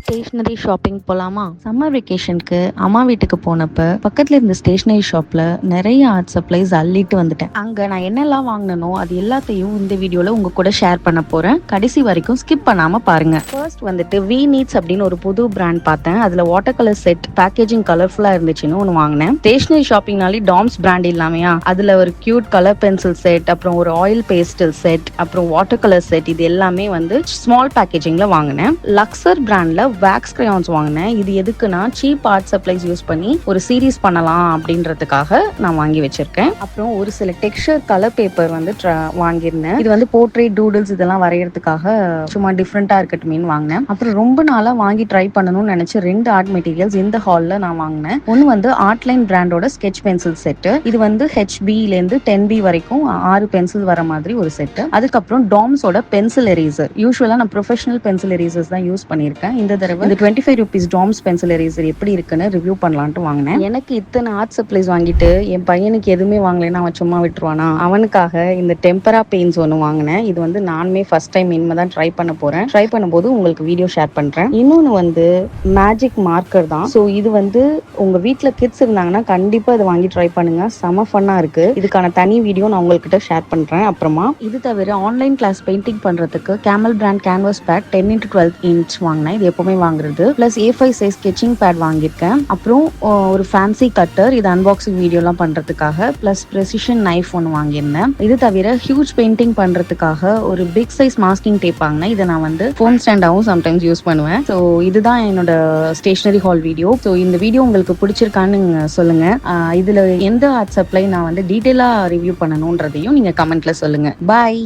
Stationery shopping போலாமா? Summer வெக்கேஷனுக்கு அம்மா வீட்டுக்கு போனப்ப பக்கத்துல இருந்த ஸ்டேஷ்னரி ஷாப்ல நிறைய ஆர்ட் சப்ளைஸ் அள்ளிட்டு வந்துட்டேன். அங்க நான் என்னெல்லாம் வாங்கினோ அது எல்லாத்தையும் இந்த வீடியோல உங்க கூட ஷேர் பண்ண போறேன். கடைசி வரைக்கும் ஸ்கிப் பண்ணாம பாருங்க. ஃபர்ஸ்ட் வந்துட்டு வி நீட்ஸ் அப்படின்னு ஒரு புது பிராண்ட் பார்த்தேன். அதுல வாட்டர் கலர் செட் பேக்கேஜிங் கலர்ஃபுல்லா இருந்துச்சுன்னு ஒன்று வாங்கினேன். ஸ்டேஷ்னரி ஷாப்பிங்னாலே டாம்ஸ் பிராண்ட் இல்லாமையா அதுல ஒரு கியூட் கலர் பென்சில் செட், அப்புறம் ஒரு ஆயில் பேஸ்டல் செட், அப்புறம் வாட்டர் கலர் செட், இது எல்லாமே வந்து ஸ்மால் பேக்கேஜிங்ல வாங்கினேன். லக்ஸர் பிராண்ட்ல வேக்ஸ் கிரையான்ஸ் வாங்கினேன். இது எதுக்குன்னா சீப் ஆர்ட் சப்ளைஸ் யூஸ் பண்ணி ஒரு சீரீஸ் பண்ணலாம் அப்படின்றதுக்காக நான் வாங்கி வச்சிருக்கேன். அப்புறம் ஒரு சில டெக்ஸ்சர் கலர் பேப்பர் வந்து வாங்கியிருந்தேன். இது வந்து போர்ட்ரேட் டூடில்ஸ் இதெல்லாம் வரையறதுக்காக சும்மா டிஃப்ரெண்டா இருக்கட்டுமேன்னு வாங்கினேன். அப்புறம் ரொம்ப நாளா வாங்கி ட்ரை பண்ணணும்னு நினைச்சு 2 ஆர்ட் மெட்டீரியல்ஸ் இந்த ஹால்ல நான் வாங்கினேன். ஒன்னு வந்து ஆர்ட்லைன் பிராண்டோட ஸ்கெட்ச் பென்சில் செட். இது வந்து HB-ல இருந்து 10B வரைக்கும் 6 பென்சில் வர மாதிரி ஒரு செட். அதுக்கப்புறம் டாம்ஸோட பென்சில் எரேசர். யூஸ்வலா நான் ப்ரொஃபஷனல் பென்சில் எரேசர்ஸ் தான் யூஸ் பண்ணியிருக்கேன். இந்த தடவை இந்த 25 ரூபீஸ் டாம்ஸ் பென்சில் எரேசர் எப்படி இருக்குன்னு ரிவ்யூ பண்ணலான்ட்டு வாங்கினேன். எனக்கு இத்தனை ஆர்ட் சப்ளைஸ் வாங்கிட்டு என் பையனுக்கு எதுவுமே வாங்கலைன்னா அவன் சும்மா விட்டுருவானா, அவனுக்காக இந்த டெம்பரா பெயிண்ட்ஸ் ஒன்று வாங்கினேன். இது வந்து நானுமே ஃபர்ஸ்ட் டைம் இனிமேதான் ட்ரை பண்ண போறேன். ட்ரை பண்ணும்போது உங்களுக்கு வீடியோ ஷேர் பண்றேன். இன்னொன்று வந்து மேஜிக் மார்க்கர் தான். ஸோ இது வந்து உங்க வீட்டில் கிட்ஸ் இருந்தாங்கன்னா கண்டிப்பா இதை வாங்கி ட்ரை பண்ணுங்க. செம ஃபன்னா இருக்கு. இதுக்கான தனி வீடியோ நான் உங்ககிட்ட ஷேர் பண்றேன் அப்புறமா. இது தவிர ஆன்லைன் கிளாஸ் பெயிண்டிங் பண்றதுக்கு Camel brand canvas pad 10x12 inch வாங்கினேன். இது எப்பவுமே வாங்குறது. Plus A5 size sketching bad வாங்கியிருக்கேன். அப்புறம் ஒரு ஃபேன்சி கட்டர், இது அன்பாக்சிங் வீடியோலாம் பண்றதுக்காக. பிளஸ் ப்ரெசிஷன் நைஃப் ஒன்று வாங்கியிருந்தேன். இது தவிர ஹியூஜ் பெயிண்டிங் பண்றதுக்காக ஒரு பிக் சைஸ் மாஸ்கிங் டேப் வாங்கினேன். இதை நான் வந்து ஃபோன் ஸ்டாண்டாவும் சம்டைம்ஸ் யூஸ் பண்ணுவேன். ஸோ இதுதான் என்னோட ஸ்டேஷனரி ஹால் வீடியோ. ஸோ இந்த வீடியோ உங்களுக்கு பிடிச்சிருக்கான்னு சொல்லுங்க. இதுல எந்த ஆர்ட் சப்ளை நான் வந்து டீட்டெயிலா ரிவ்யூ பண்ணணும்ன்றதையும் நீங்க கமெண்ட்ல சொல்லுங்க. பாய்.